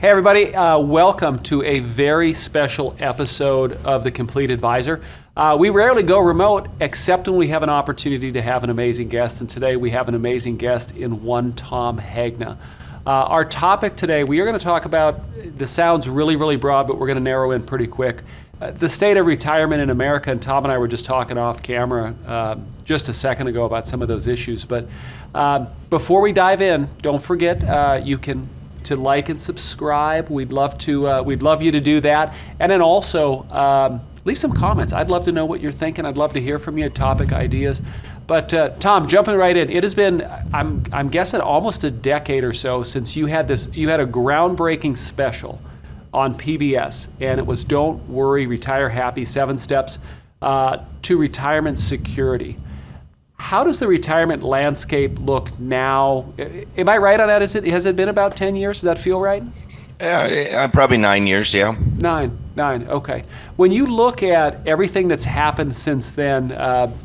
Hey everybody, welcome to a very special episode of The Complete Advisor. We rarely go remote except when we have an opportunity to have an amazing guest, and today we have an amazing guest in one Tom Hegna. Our topic today, we are going to talk about, this sounds really broad, but we're going to narrow in pretty quick, the state of retirement in America, and Tom and I were just talking off camera just a second ago about some of those issues. But before we dive in, don't forget you can to like and subscribe. We'd love you to do that, and then also leave some comments. I'd love to know what you're thinking. I'd love to hear from you, topic ideas. But Tom, jumping right in, it has been I'm guessing almost a decade or so since you had a groundbreaking special on PBS, and it was Don't Worry, Retire Happy, 7 Steps to Retirement Security. How does the retirement landscape look now? Am I right on that? Has it been about 10 years? Does that feel right? Yeah, probably 9 years, yeah. Nine, okay. When you look at everything that's happened since then,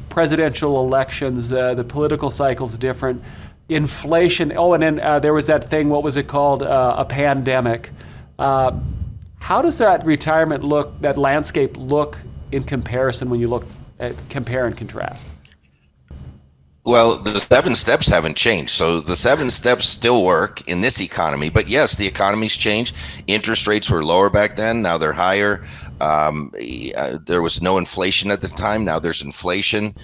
presidential elections, the political cycle's different, inflation, and then there was that thing, what was it called, a pandemic. How does that retirement look, that landscape look in comparison when you look at compare and contrast? Well, the 7 steps haven't changed. So the 7 steps still work in this economy. But yes, the economy's changed. Interest rates were lower back then. Now they're higher. There was no inflation at the time. Now there's inflation.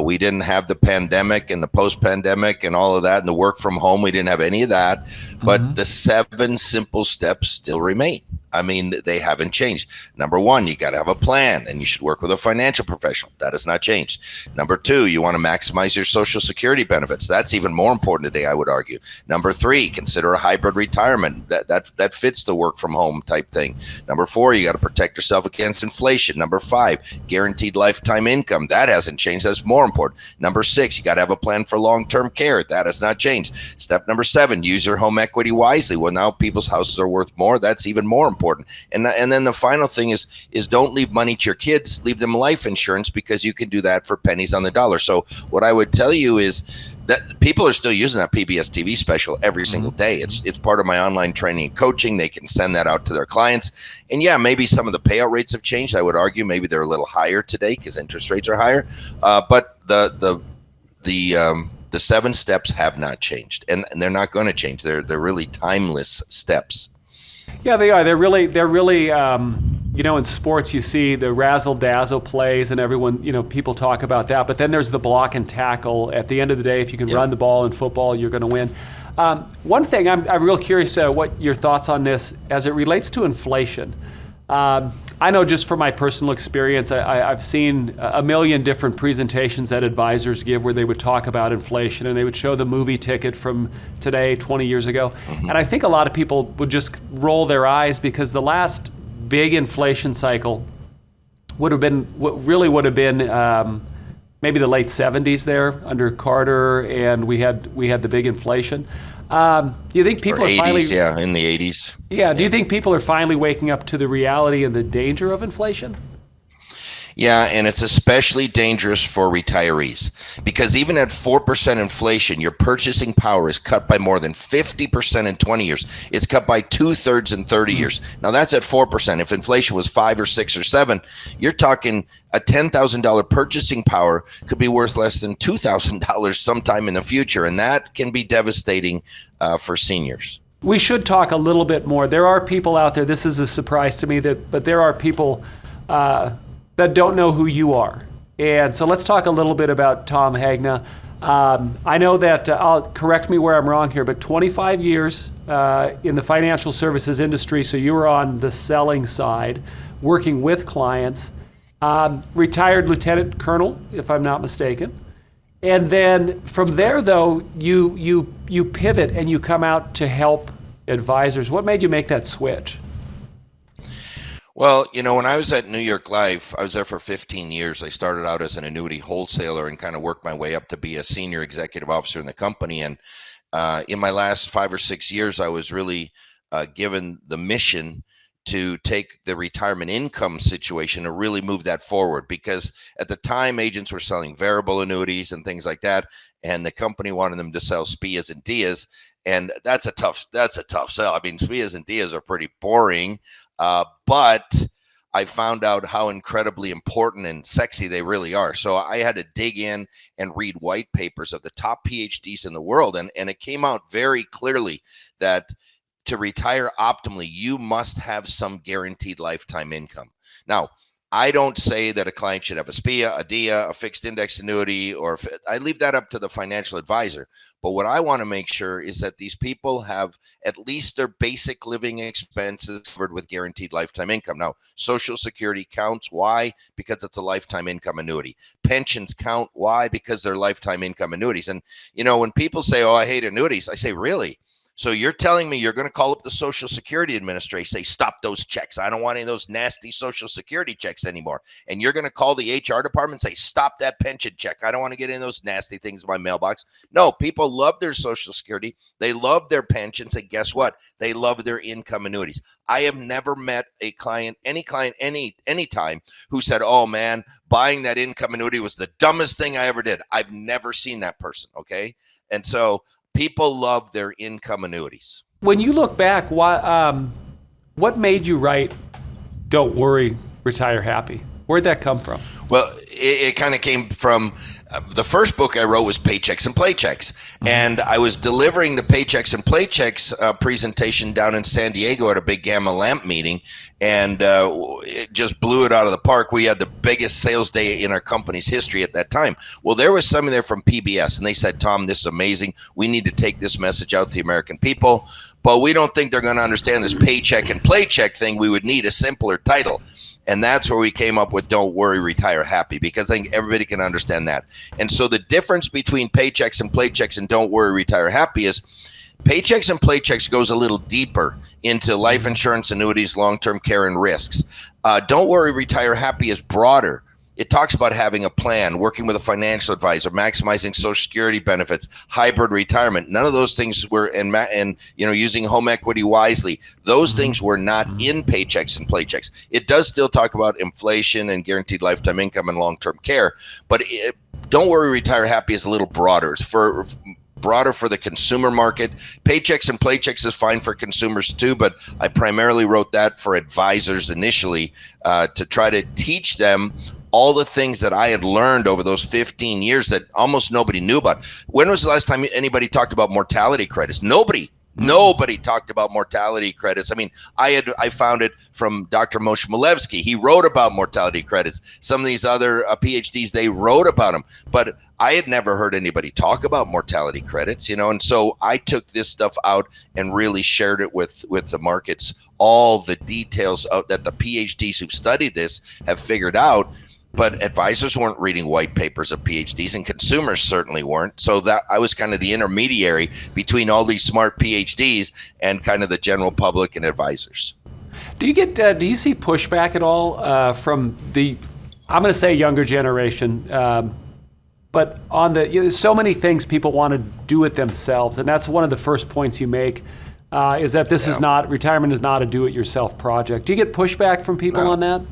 We didn't have the pandemic and the post-pandemic and all of that and the work from home. We didn't have any of that. But the 7 simple steps still remain. I mean, they haven't changed. Number 1, you got to have a plan, and you should work with a financial professional. That has not changed. Number 2, you want to maximize your Social Security benefits. That's even more important today, I would argue. Number 3, consider a hybrid retirement. That fits the work from home type thing. Number 4, you got to protect yourself against inflation. Number 5, guaranteed lifetime income. That hasn't changed. That's more important. Number 6, you got to have a plan for long-term care. That has not changed. Step number 7, use your home equity wisely. Well, now people's houses are worth more. That's even more important. And then the final thing is don't leave money to your kids. Leave them life insurance, because you can do that for pennies on the dollar. So what I would tell you is that people are still using that PBS TV special every single day. It's part of my online training and coaching. They can send that out to their clients. And yeah, maybe some of the payout rates have changed. I would argue maybe they're a little higher today because interest rates are higher. But the 7 steps have not changed, and they're not going to change. They're really timeless steps. Yeah, they are. They're really. In sports, you see the razzle-dazzle plays, and everyone, people talk about that. But then there's the block and tackle. At the end of the day, if you can run the ball in football, you're going to win. One thing I'm real curious what your thoughts on this as it relates to inflation. I know just from my personal experience, I've seen a million different presentations that advisors give where they would talk about inflation, and they would show the movie ticket from today, 20 years ago. And I think a lot of people would just roll their eyes, because the last big inflation cycle would have been maybe the late 70s there under Carter, and we had the big inflation. Do you think people are 80s, finally? In the 80s. Yeah. Do you think people are finally waking up to the reality and the danger of inflation? Yeah, and it's especially dangerous for retirees, because even at 4% inflation, your purchasing power is cut by more than 50% in 20 years. It's cut by 2/3 in 30 years. Now that's at 4%. If inflation was 5 or 6 or 7, you're talking a $10,000 purchasing power could be worth less than $2,000 sometime in the future, and that can be devastating for seniors. We should talk a little bit more. There are people out there. This is a surprise to me, but there are people that don't know who you are. And so let's talk a little bit about Tom Hegna. I know that, correct me where I'm wrong here, but 25 years in the financial services industry, so you were on the selling side, working with clients, retired lieutenant colonel, if I'm not mistaken. And then from there, though, you pivot and you come out to help advisors. What made you make that switch? Well, when I was at New York Life, I was there for 15 years. I started out as an annuity wholesaler and kind of worked my way up to be a senior executive officer in the company. And in my last 5 or 6 years, I was really given the mission to take the retirement income situation and really move that forward, because at the time agents were selling variable annuities and things like that, and the company wanted them to sell SPIAs and DIAs, and that's a tough sell. I mean, SPIAs and DIAs are pretty boring, but I found out how incredibly important and sexy they really are. So I had to dig in and read white papers of the top PhDs in the world, and it came out very clearly that to retire optimally, you must have some guaranteed lifetime income. Now, I don't say that a client should have a SPIA, a DIA, a fixed index annuity, or I leave that up to the financial advisor. But what I want to make sure is that these people have at least their basic living expenses covered with guaranteed lifetime income. Now, Social Security counts. Why? Because it's a lifetime income annuity. Pensions count. Why? Because they're lifetime income annuities. And, when people say, oh, I hate annuities, I say, really? So you're telling me you're going to call up the Social Security Administration, say, stop those checks. I don't want any of those nasty Social Security checks anymore. And you're going to call the HR department and say, stop that pension check. I don't want to get any of those nasty things in my mailbox. No, people love their Social Security. They love their pensions. And guess what? They love their income annuities. I have never met a client, any time who said, oh man, buying that income annuity was the dumbest thing I ever did. I've never seen that person. Okay. And so people love their income annuities. When you look back, what made you write Don't Worry, Retire Happy? Where'd that come from? Well, it kind of came from the first book I wrote was Paychecks and Playchecks. And I was delivering the Paychecks and Playchecks presentation down in San Diego at a big Gamma Lamp meeting. And it just blew it out of the park. We had the biggest sales day in our company's history at that time. Well, there was somebody there from PBS, and they said, Tom, this is amazing. We need to take this message out to the American people, but we don't think they're going to understand this Paycheck and Playcheck thing. We would need a simpler title. And that's where we came up with Don't Worry, Retire Happy, because I think everybody can understand that. And so the difference between Paychecks and Playchecks and Don't Worry, Retire Happy is Paychecks and Playchecks goes a little deeper into life insurance, annuities, long-term care, and risks. Don't Worry, Retire Happy is broader. It talks about having a plan, working with a financial advisor, maximizing Social Security benefits, hybrid retirement. None of those things were and using home equity wisely. Those things were not in Paychecks and Playchecks. It does still talk about inflation and guaranteed lifetime income and long-term care, but Don't Worry, Retire Happy is a little broader. It's broader for the consumer market. Paychecks and Playchecks is fine for consumers too, but I primarily wrote that for advisors initially to try to teach them all the things that I had learned over those 15 years that almost nobody knew about. When was the last time anybody talked about mortality credits? Nobody talked about mortality credits. I mean, I found it from Dr. Moshe Milevsky. He wrote about mortality credits. Some of these other PhDs, they wrote about them, but I had never heard anybody talk about mortality credits, and so I took this stuff out and really shared it with the markets, all the details that the PhDs who've studied this have figured out. But advisors weren't reading white papers of PhDs, and consumers certainly weren't. So that I was kind of the intermediary between all these smart PhDs and kind of the general public and advisors. Do you see pushback at all from the, I'm going to say younger generation, but on so many things people want to do it themselves, and that's one of the first points you make. Is that retirement is not a do-it-yourself project. Do you get pushback from people on that?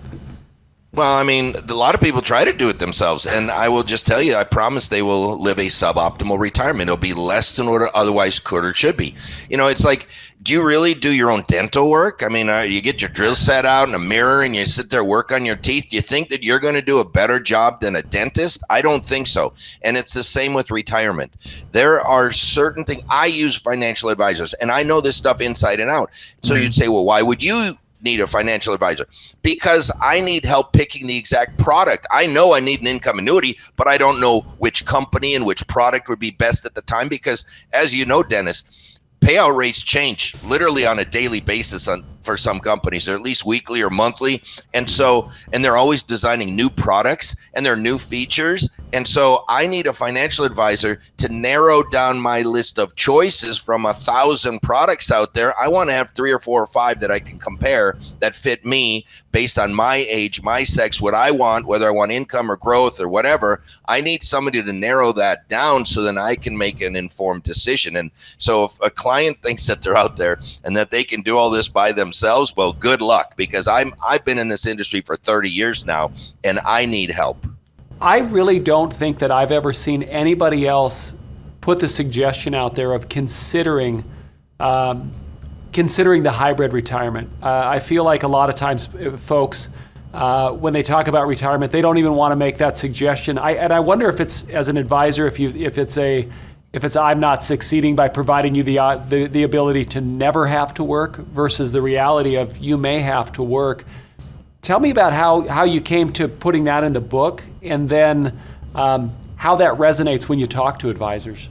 Well, I mean, a lot of people try to do it themselves, and I will just tell you, I promise they will live a suboptimal retirement. It'll be less than what it otherwise could or should be. It's like, do you really do your own dental work? I mean, you get your drill set out and a mirror and you sit there, work on your teeth. Do you think that you're going to do a better job than a dentist? I don't think so. And it's the same with retirement. There are certain things. I use financial advisors, and I know this stuff inside and out. So you'd say, well, why would you need a financial advisor? Because I need help picking the exact product. I know I need an income annuity, but I don't know which company and which product would be best at the time, because as you know, Dennis, payout rates change literally on a daily basis for some companies. They're at least weekly or monthly. And they're always designing new products and their new features. And so I need a financial advisor to narrow down my list of choices from 1,000 products out there. I want to have 3 or 4 or 5 that I can compare that fit me based on my age, my sex, what I want, whether I want income or growth or whatever. I need somebody to narrow that down so then I can make an informed decision. And so if a client thinks that they're out there and that they can do all this by themselves, themselves, well, good luck, because I've been in this industry for 30 years now, and I need help. I really don't think that I've ever seen anybody else put the suggestion out there of considering the hybrid retirement. I feel like a lot of times folks, when they talk about retirement, they don't even want to make that suggestion. I wonder if it's, as an advisor, if it's I'm not succeeding by providing you the ability to never have to work versus the reality of you may have to work. Tell me about how you came to putting that in the book, and then how that resonates when you talk to advisors.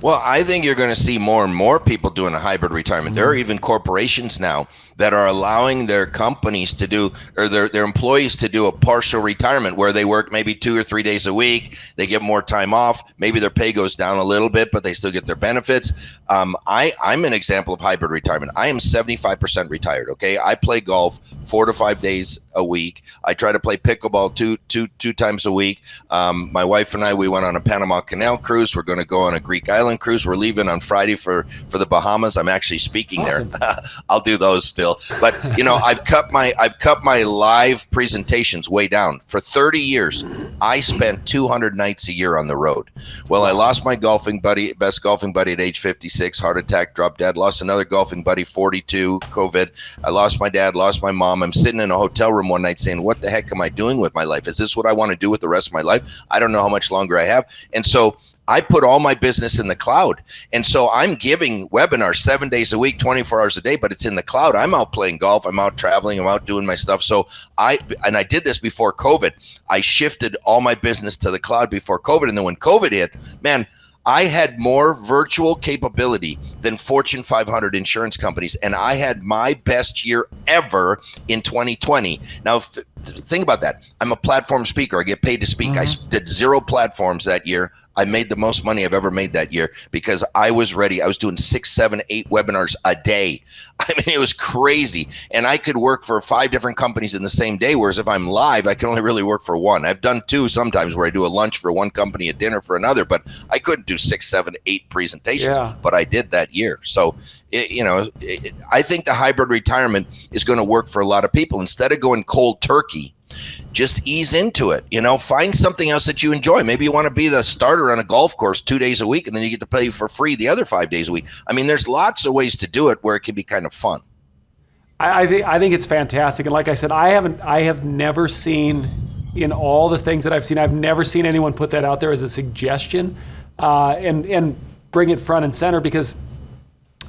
Well, I think you're going to see more and more people doing a hybrid retirement. There are even corporations now that are allowing their companies to do, or their employees to do, a partial retirement where they work maybe 2 or 3 days a week. They get more time off. Maybe their pay goes down a little bit, but they still get their benefits. I'm an example of hybrid retirement. I am 75% retired. Okay, I play golf 4 to 5 days a week. I try to play pickleball two times a week. My wife and I, we went on a Panama Canal cruise. We're going to go on a Greek island cruise. We're leaving on Friday for the Bahamas. I'm actually speaking awesome. There. I'll do those still. But I've cut my live presentations way down. For 30 years, I spent 200 nights a year on the road. Well, I lost my best golfing buddy at age 56, heart attack, dropped dead. Lost another golfing buddy, 42, COVID. I lost my dad, lost my mom. I'm sitting in a hotel room one night saying, what the heck am I doing with my life? Is this what I want to do with the rest of my life? I don't know how much longer I have. And so I put all my business in the cloud. And so I'm giving webinars 7 days a week, 24 hours a day, but it's in the cloud. I'm out playing golf. I'm out traveling. I'm out doing my stuff. So I did this before COVID. I shifted all my business to the cloud before COVID. And then when COVID hit, man, I had more virtual capability than Fortune 500 insurance companies, and I had my best year ever in 2020. Now, think about that. I'm a platform speaker. I get paid to speak. I did 0 platforms that year. I made the most money I've ever made that year because I was ready. I was doing 6, 7, 8 webinars a day. I mean, it was crazy. And I could work for 5 different companies in the same day, whereas if I'm live, I can only really work for one. I've done 2 sometimes where I do a lunch for one company, a dinner for another, but I couldn't do 6, 7, 8 presentations, but I did that year. So, I think the hybrid retirement is going to work for a lot of people. Instead of going cold turkey, just ease into it. Find something else that you enjoy. Maybe you want to be the starter on a golf course 2 days a week, and then you get to play for free the other 5 days a week. I mean, there's lots of ways to do it where it can be kind of fun. I think it's fantastic. And like I said, I have never seen, in all the things that I've seen, I've never seen anyone put that out there as a suggestion and bring it front and center, because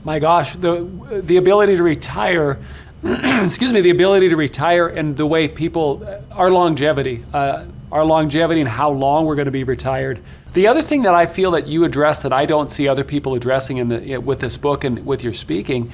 my gosh, the ability to retire the ability to retire, and the way people, our longevity and how long we're going to be retired. The other thing that I feel that you address that I don't see other people addressing with this book and with your speaking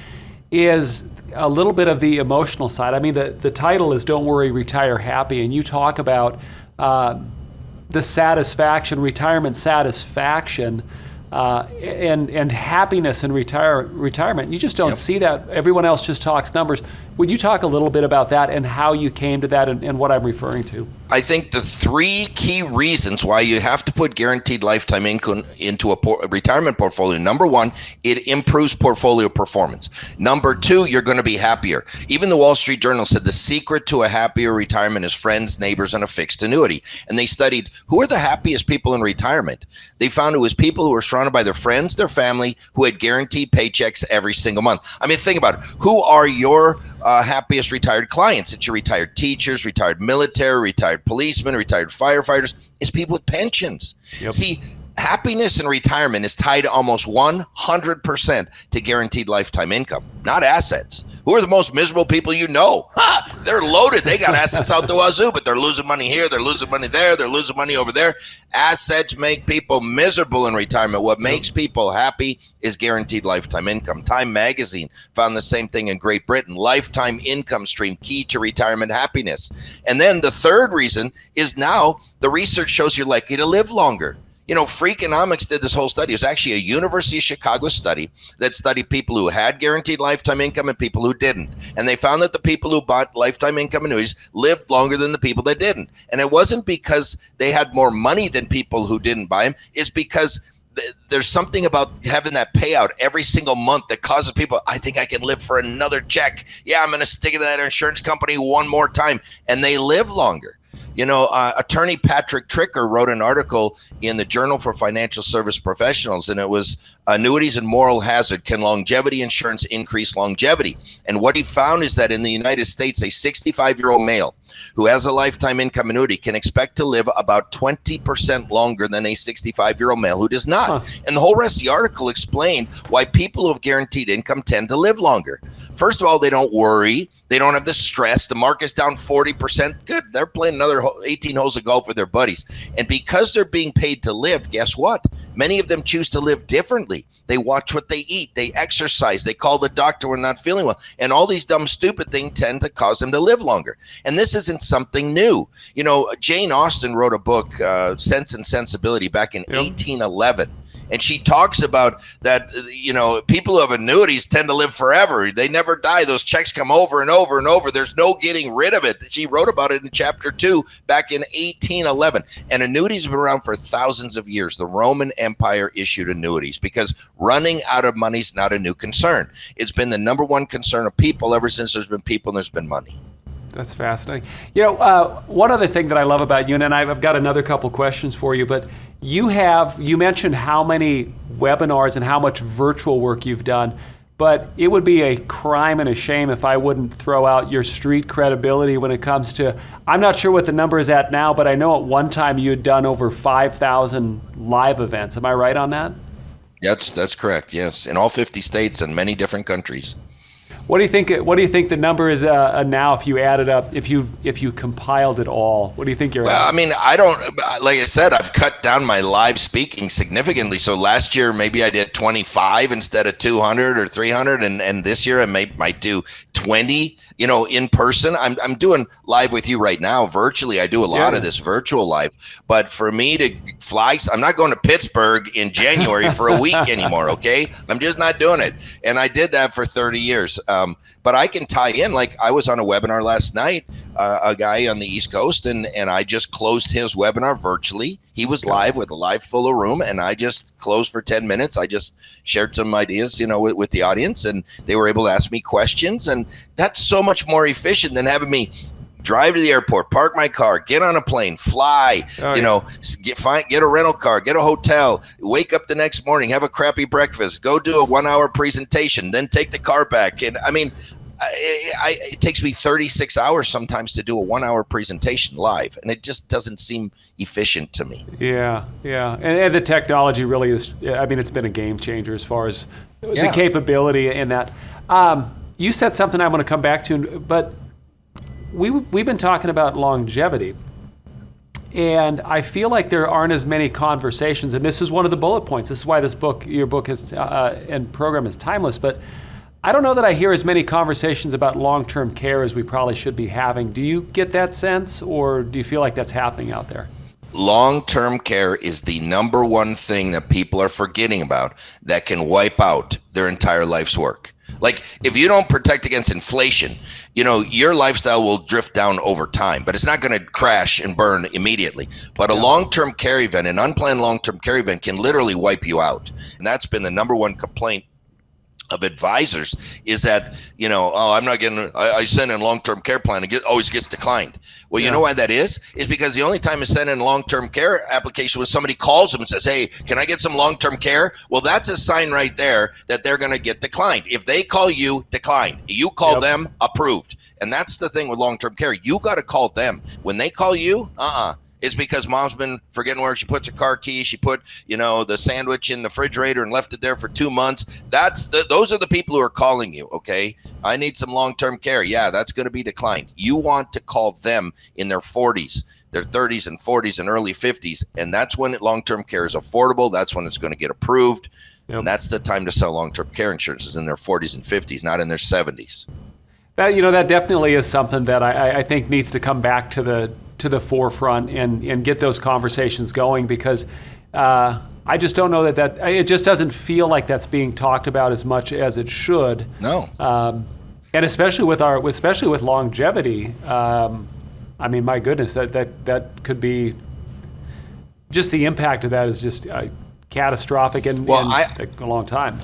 is a little bit of the emotional side. I mean, the title is Don't Worry, Retire Happy, and you talk about the satisfaction, retirement satisfaction, and happiness in retirement. You just don't see that. Everyone else just talks numbers. Would you talk a little bit about that and how you came to that and what I'm referring to? I think the 3 key reasons why you have to put guaranteed lifetime income into a retirement portfolio. Number 1, it improves portfolio performance. Number 2, you're going to be happier. Even the Wall Street Journal said the secret to a happier retirement is friends, neighbors, and a fixed annuity. And they studied who are the happiest people in retirement. They found it was people who were surrounded by their friends, their family, who had guaranteed paychecks every single month. I mean, think about it. Who are your happiest retired clients? It's your retired teachers, retired military, retired policemen, retired firefighters. It's people with pensions. Yep. See, happiness in retirement is tied almost 100% to guaranteed lifetime income, not assets. Who are the most miserable people you know? They're loaded. They got assets out the wazoo, but they're losing money here, they're losing money there, they're losing money over there. Assets make people miserable in retirement. What makes people happy is guaranteed lifetime income. Time magazine found the same thing in Great Britain. Lifetime income stream, key to retirement happiness. And then the third reason is now the research shows you're likely to live longer. Freakonomics did this whole study. It was actually a University of Chicago study that studied people who had guaranteed lifetime income and people who didn't. And they found that the people who bought lifetime income annuities lived longer than the people that didn't. And it wasn't because they had more money than people who didn't buy them. It's because there's something about having that payout every single month that causes people, I think I can live for another check. Yeah, I'm going to stick it to that insurance company one more time. And they live longer. Attorney Patrick Tricker wrote an article in the Journal for Financial Service Professionals, and it was Annuities and Moral Hazard. Can longevity insurance increase longevity? And what he found is that in the United States, a 65-year-old male who has a lifetime income annuity can expect to live about 20% longer than a 65-year-old male who does not. And the whole rest of the article explained why people who have guaranteed income tend to live longer. First of all, they don't worry. They don't have the stress. The market's down 40%. Good. They're playing another 18 holes of golf with their buddies. And because they're being paid to live, guess what? Many of them choose to live differently. They watch what they eat. They exercise. They call the doctor when not feeling well. And all these dumb, stupid things tend to cause them to live longer. And this isn't something new. Jane Austen wrote a book, Sense and Sensibility, back in 1811. And she talks about that, people who have annuities tend to live forever. They never die. Those checks come over and over and over. There's no getting rid of it. She wrote about it in chapter 2 back in 1811. And annuities have been around for thousands of years. The Roman Empire issued annuities because running out of money is not a new concern. It's been the number one concern of people ever since there's been people and there's been money. That's fascinating. One other thing that I love about you, and I've got another couple questions for you, but you mentioned how many webinars and how much virtual work you've done, but it would be a crime and a shame if I wouldn't throw out your street credibility when it comes to, I'm not sure what the number is at now, but I know at one time you had done over 5,000 live events. Am I right on that? That's correct, yes, in all 50 states and many different countries. What do you think the number is now if you add it up, if you compiled it all? What do you think you're at? Well, I mean, I don't, like I said, I've cut down my live speaking significantly. So last year, maybe I did 25 instead of 200 or 300. And this year I might do 20, in person. I'm doing live with you right now, virtually. I do a lot of this virtual live, but for me to fly, I'm not going to Pittsburgh in January for a week anymore. Okay. I'm just not doing it. And I did that for 30 years. But I can tie in, like I was on a webinar last night, a guy on the East Coast, and I just closed his webinar virtually. He was live with a live full room, and I just closed for 10 minutes. I just shared some ideas, with the audience, and they were able to ask me questions. And that's so much more efficient than having me drive to the airport, park my car, get on a plane, fly, get a rental car, get a hotel, wake up the next morning, have a crappy breakfast, go do a 1-hour presentation, then take the car back. And I mean, it takes me 36 hours sometimes to do a 1-hour presentation live, and it just doesn't seem efficient to me. Yeah. And the technology really is, it's been a game changer as far as the capability in that. You said something I'm going to come back to, but we've been talking about longevity, and I feel like there aren't as many conversations, and this is one of the bullet points. This is why your book is and program is timeless, but I don't know that I hear as many conversations about long-term care as we probably should be having. Do you get that sense, or do you feel like that's happening out there? Long-term care is the number one thing that people are forgetting about that can wipe out their entire life's work. Like, if you don't protect against inflation, your lifestyle will drift down over time, but it's not going to crash and burn immediately. But a long-term care event, an unplanned long-term care event, can literally wipe you out. And that's been the number one complaint of advisors, is that, I'm not getting, I send in a long-term care plan and always gets declined. Well, you know why that is? Is because the only time I send in a long-term care application was somebody calls them and says, hey, can I get some long-term care? Well, that's a sign right there that they're going to get declined. If they call you, declined. You call them, approved. And that's the thing with long-term care. You got to call them. When they call you, it's because mom's been forgetting where she puts her car key. She put, the sandwich in the refrigerator and left it there for 2 months. Those are the people who are calling you, okay? I need some long-term care. Yeah, that's going to be declined. You want to call them in their 40s, their 30s and 40s and early 50s, and that's when long-term care is affordable. That's when it's going to get approved. And that's the time to sell long-term care insurance, is in their 40s and 50s, not in their 70s. That definitely is something that I think needs to come back to the forefront and get those conversations going, because I just don't know that it just doesn't feel like that's being talked about as much as it should. No. And especially with longevity, my goodness, that could be just the impact of that is just catastrophic in a long time.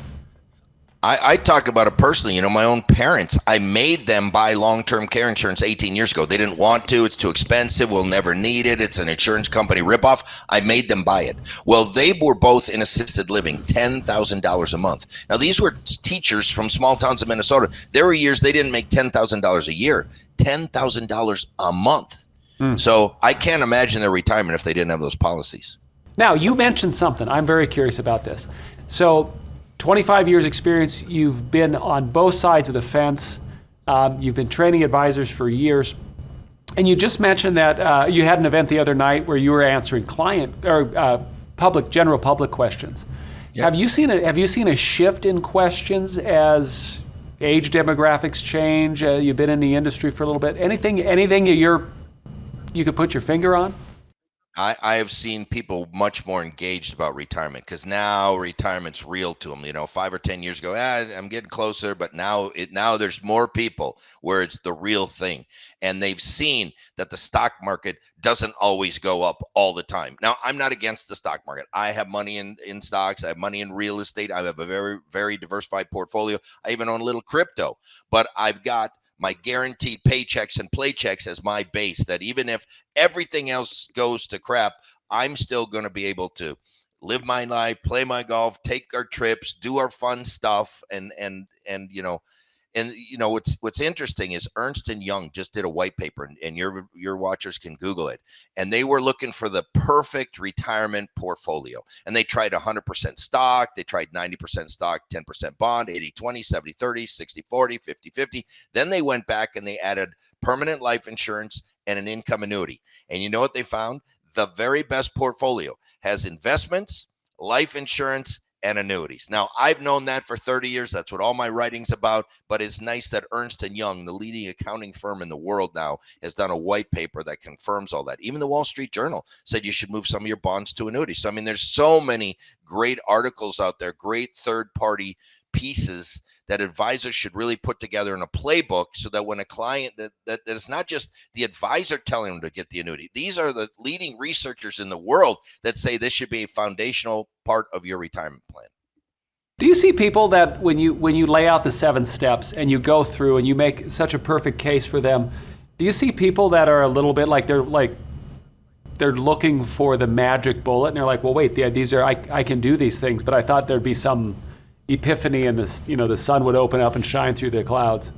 I talk about it personally. My own parents, I made them buy long-term care insurance 18 years ago. They didn't want to. It's too expensive. We'll never need it. It's an insurance company ripoff. I made them buy it. Well, they were both in assisted living, $10,000 a month. Now, these were teachers from small towns in Minnesota. There were years they didn't make $10,000 a year, $10,000 a month. So I can't imagine their retirement if they didn't have those policies. Now, you mentioned something. I'm very curious about this. So 25 years experience, you've been on both sides of the fence. You've been training advisors for years. And you just mentioned that you had an event the other night where you were answering general public questions. Yep. Have you seen a shift in questions as age demographics change? You've been in the industry for a little bit. Anything you could put your finger on? I have seen people much more engaged about retirement because now retirement's real to them. 5 or 10 years ago, I'm getting closer, but now there's more people where it's the real thing. And they've seen that the stock market doesn't always go up all the time. Now, I'm not against the stock market. I have money in stocks. I have money in real estate. I have a very, very diversified portfolio. I even own a little crypto, but I've got my guaranteed paychecks and playchecks as my base, that even if everything else goes to crap, I'm still going to be able to live my life, play my golf, take our trips, do our fun stuff. What's interesting is Ernst & Young just did a white paper, and your watchers can Google it. And they were looking for the perfect retirement portfolio. And they tried 100% stock. They tried 90% stock, 10% bond, 80-20, 70-30, 60-40, 50-50. Then they went back and they added permanent life insurance and an income annuity. And you know what they found? The very best portfolio has investments, life insurance, and annuities. Now, I've known that for 30 years. That's what all my writing's about. But it's nice that Ernst & Young, the leading accounting firm in the world now, has done a white paper that confirms all that. Even the Wall Street Journal said you should move some of your bonds to annuities. So, there's so many great articles out there, great third-party pieces that advisors should really put together in a playbook, so that when a client, that it's not just the advisor telling them to get the annuity. These are the leading researchers in the world that say this should be a foundational part of your retirement plan. Do you see people that when you lay out the 7 steps and you go through and you make such a perfect case for them, do you see people that are a little bit like they're looking for the magic bullet, and they're like, well, wait, I can do these things, but I thought there'd be some epiphany and the sun would open up and shine through the clouds?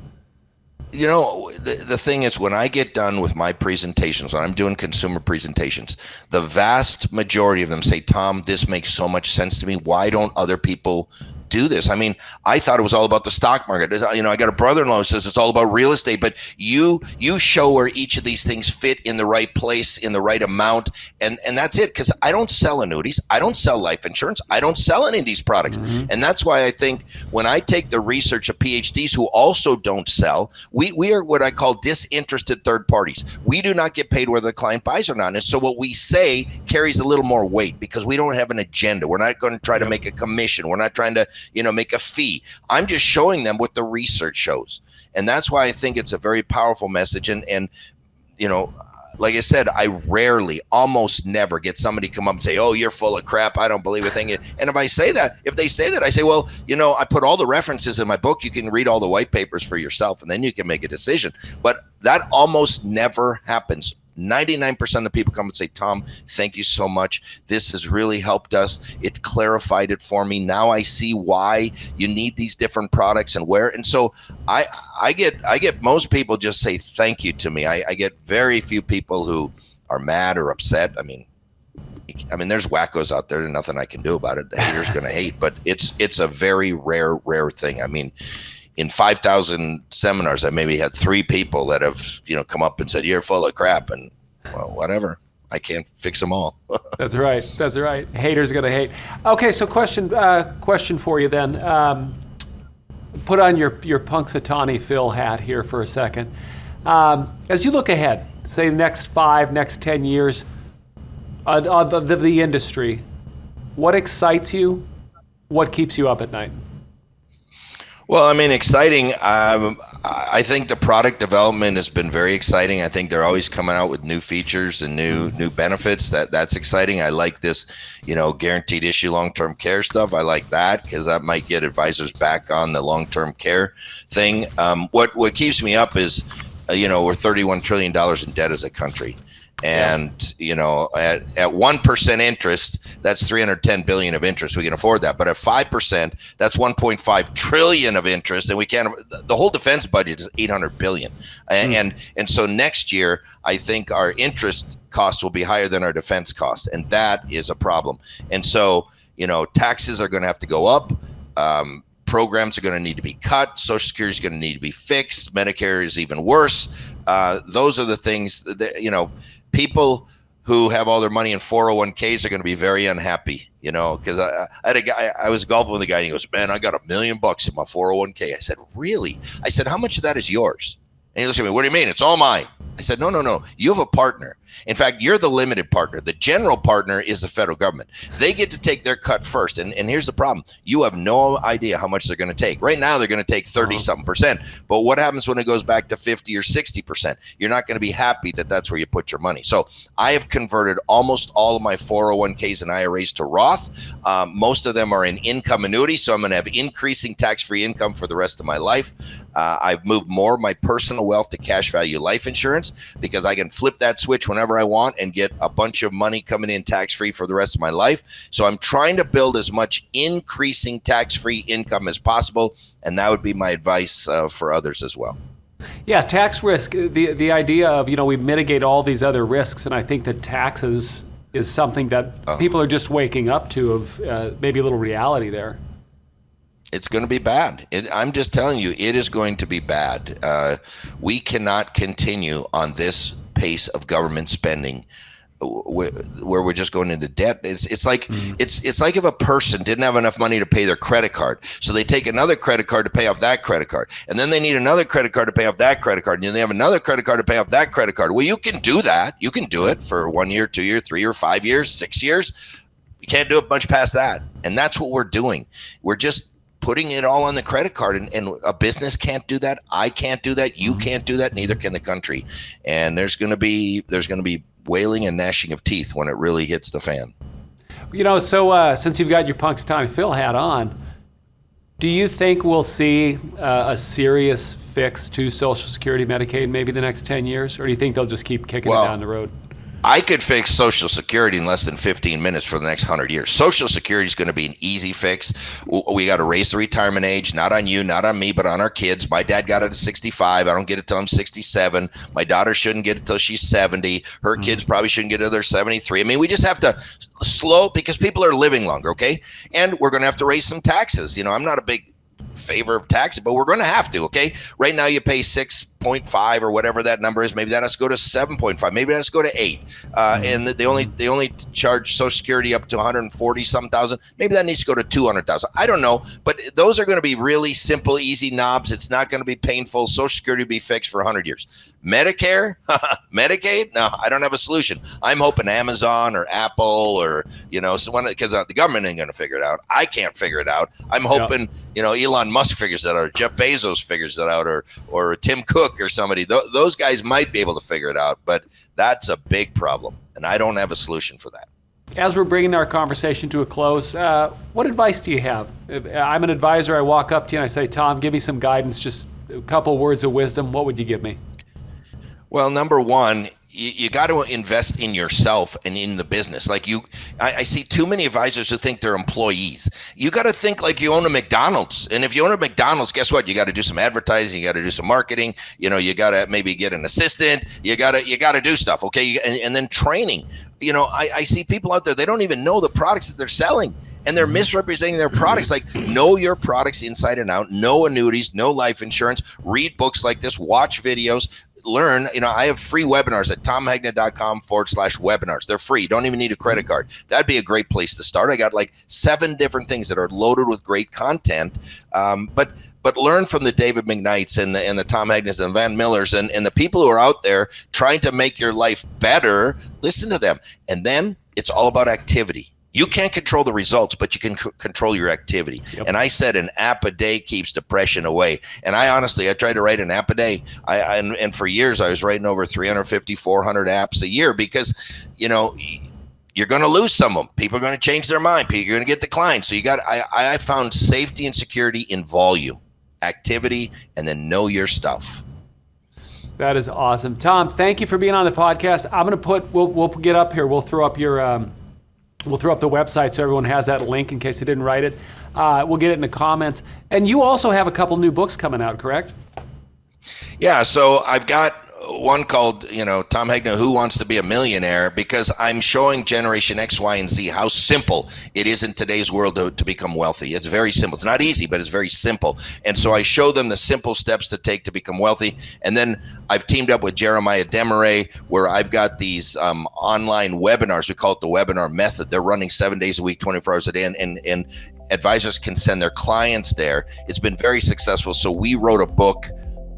The thing is, when I get done with my presentations, when I'm doing consumer presentations, the vast majority of them say, Tom, this makes so much sense to me. Why don't other people do this? I thought it was all about the stock market. I got a brother-in-law who says it's all about real estate, but you show where each of these things fit in the right place, in the right amount, and that's it. Because I don't sell annuities, I don't sell life insurance, I don't sell any of these products. Mm-hmm. And that's why I think when I take the research of PhDs who also don't sell, we are what I call disinterested third parties. We do not get paid whether the client buys or not. And so what we say carries a little more weight because we don't have an agenda. We're not going to try to make a commission. We're not trying to make a fee. I'm just showing them what the research shows. And that's why I think it's a very powerful message. And like I said, I rarely, almost never get somebody come up and say, oh, you're full of crap, I don't believe a thing. And if they say that, I say, well, I put all the references in my book. You can read all the white papers for yourself, and then you can make a decision. But that almost never happens. 99% of the people come and say, Tom, thank you so much. This has really helped us. It clarified it for me. Now I see why you need these different products and where. And so I get most people just say thank you to me. I get very few people who are mad or upset. There's wackos out there. There's nothing I can do about it. The hater's going to hate, but it's a very rare thing. In 5,000 seminars, I maybe had 3 people that have, come up and said, you're full of crap. And, well, whatever. I can't fix them all. That's right. Haters going to hate. Okay, so question for you then. Put on your Punxsutawney Phil hat here for a second. As you look ahead, say the next 5, next 10 years of the industry, what excites you? What keeps you up at night? Well, I mean, exciting. I think the product development has been very exciting. I think they're always coming out with new features and new benefits. That's exciting. I like this, guaranteed issue long-term care stuff. I like that because that might get advisors back on the long-term care thing. What keeps me up is, we're $31 trillion in debt as a country. And, at 1% interest, that's 310 billion of interest. We can afford that. But at 5%, that's 1.5 trillion of interest. And we can't, the whole defense budget is 800 billion. And so next year, I think our interest costs will be higher than our defense costs. And that is a problem. And so, taxes are going to have to go up. Programs are going to need to be cut. Social Security is going to need to be fixed. Medicare is even worse. Those are the things that, people who have all their money in 401ks are going to be very unhappy, because I had a guy, I was golfing with a guy and he goes, man, I got $1 million in my 401k. I said, really? I said, how much of that is yours? And he looks at me, what do you mean? It's all mine. I said, no. You have a partner. In fact, you're the limited partner. The general partner is the federal government. They get to take their cut first. And here's the problem. You have no idea how much they're going to take. Right now, they're going to take 30-something%. But what happens when it goes back to 50 or 60%? You're not going to be happy that that's where you put your money. So I have converted almost all of my 401ks and IRAs to Roth. Most of them are in income annuities. So I'm going to have increasing tax-free income for the rest of my life. I've moved more of my personal wealth to cash value life insurance, because I can flip that switch whenever I want and get a bunch of money coming in tax-free for the rest of my life. So I'm trying to build as much increasing tax-free income as possible, and that would be my advice for others as well. Yeah, tax risk, the idea of, we mitigate all these other risks, and I think that taxes is something that people are just waking up to, of maybe a little reality there. It's going to be bad. I'm just telling you, it is going to be bad. We cannot continue on this pace of government spending where we're just going into debt. It's like if a person didn't have enough money to pay their credit card, so they take another credit card to pay off that credit card, and then they need another credit card to pay off that credit card, and then they have another credit card to pay off that credit card. Well, you can do that. You can do it for 1 year, 2 year, 3 year, 5 years, 6 years. You can't do it much past that, and that's what we're doing. We're just putting it all on the credit card, and a business can't do that. I can't do that. You can't do that. Neither can the country. And there's going to be wailing and gnashing of teeth when it really hits the fan. So since you've got your Punxsutawney Phil hat on, do you think we'll see a serious fix to Social Security, Medicaid, maybe the next 10 years? Or do you think they'll just keep kicking it down the road? I could fix Social Security in less than 15 minutes for the next 100 years. Social Security is going to be an easy fix. We got to raise the retirement age, not on you, not on me, but on our kids. My dad got it at 65. I don't get it till I'm 67. My daughter shouldn't get it till she's 70. Her kids probably shouldn't get it till they're 73. I mean, we just have to slow, because people are living longer, okay? And we're going to have to raise some taxes. I'm not a big favor of taxes, but we're going to have to, okay? Right now you pay 6.5 or whatever that number is. Maybe that has to go to 7.5. Maybe that has to go to 8. And they only charge Social Security up to 140 some thousand. Maybe that needs to go to 200,000. I don't know, but those are going to be really simple, easy knobs. It's not going to be painful. Social Security will be fixed for 100 years. Medicare, Medicaid, no, I don't have a solution. I'm hoping Amazon or Apple or someone, because the government ain't going to figure it out. I can't figure it out. I'm hoping Elon Musk figures that out, or Jeff Bezos figures that out, or Tim Cook or somebody. Those guys might be able to figure it out, but that's a big problem, and I don't have a solution for that. As we're bringing our conversation to a close, what advice do you have? If I'm an advisor, I walk up to you and I say, Tom, give me some guidance, just a couple words of wisdom. What would you give me? Well, number one, you got to invest in yourself and in the business. Like I see too many advisors who think they're employees. You got to think like you own a McDonald's. And if you own a McDonald's, guess what? You got to do some advertising. You got to do some marketing. You got to maybe get an assistant. You got to do stuff. Okay. And then training. I see people out there, they don't even know the products that they're selling, and they're misrepresenting their products. Like, know your products inside and out, know annuities, know life insurance, read books like this, watch videos, learn. I have free webinars at tomhegna.com/webinars. They're free. You don't even need a credit card. That'd be a great place to start. I got like 7 different things that are loaded with great content. But learn from the David McKnights and the Tom Hegnas and Van Millers and the people who are out there trying to make your life better. Listen to them. And then it's all about activity. You can't control the results, but you can control your activity. Yep. And I said an app a day keeps depression away. And I tried to write an app a day. And for years, I was writing over 350, 400 apps a year because, you're going to lose some of them. People are going to change their mind. People are going to get declined. So I found safety and security in volume, activity, and then know your stuff. That is awesome. Tom, thank you for being on the podcast. I'm going to we'll get up here. We'll throw up we'll throw up the website so everyone has that link in case they didn't write it. We'll get it in the comments. And you also have a couple new books coming out, correct? Yeah, so I've got one called, Tom Hegna, Who Wants to Be a Millionaire? Because I'm showing Generation X, Y, and Z how simple it is in today's world to become wealthy. It's very simple. It's not easy, but it's very simple. And so I show them the simple steps to take to become wealthy. And then I've teamed up with Jeremiah Desmarais, where I've got these online webinars. We call it the webinar method. They're running 7 days a week, 24 hours a day, and advisors can send their clients there. It's been very successful. So we wrote a book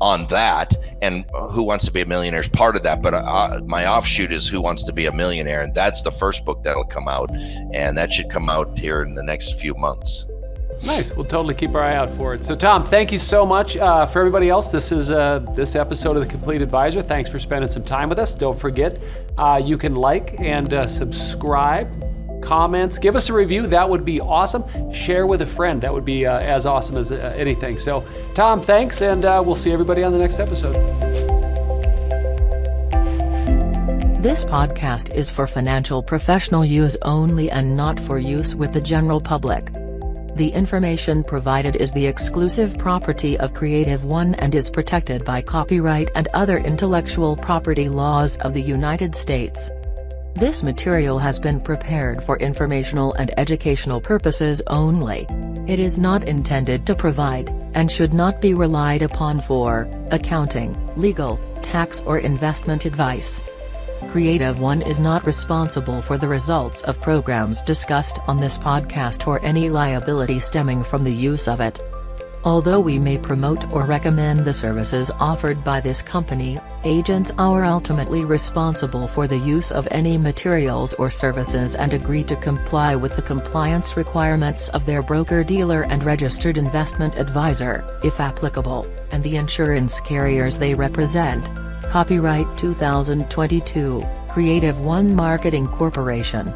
on that, and Who Wants to Be a Millionaire is part of that, but my offshoot is Who Wants to Be a Millionaire, and that's the first book that'll come out, and that should come out here in the next few months. Nice. We'll totally keep our eye out for it. So Tom, thank you so much. For everybody else, this is this episode of The Complete Advisor. Thanks for spending some time with us. Don't forget, you can like and subscribe, comments, give us a review. That would be awesome. Share with a friend. That would be as awesome as anything. So Tom, thanks, and we'll see everybody on the next episode. This podcast is for financial professional use only and not for use with the general public. The information provided is the exclusive property of Creative One and is protected by copyright and other intellectual property laws of the United States. This material has been prepared for informational and educational purposes only. It is not intended to provide, and should not be relied upon for, accounting, legal, tax or investment advice. Creative One is not responsible for the results of programs discussed on this podcast or any liability stemming from the use of it. Although we may promote or recommend the services offered by this company, agents are ultimately responsible for the use of any materials or services and agree to comply with the compliance requirements of their broker-dealer and registered investment advisor, if applicable, and the insurance carriers they represent. Copyright 2022, Creative One Marketing Corporation.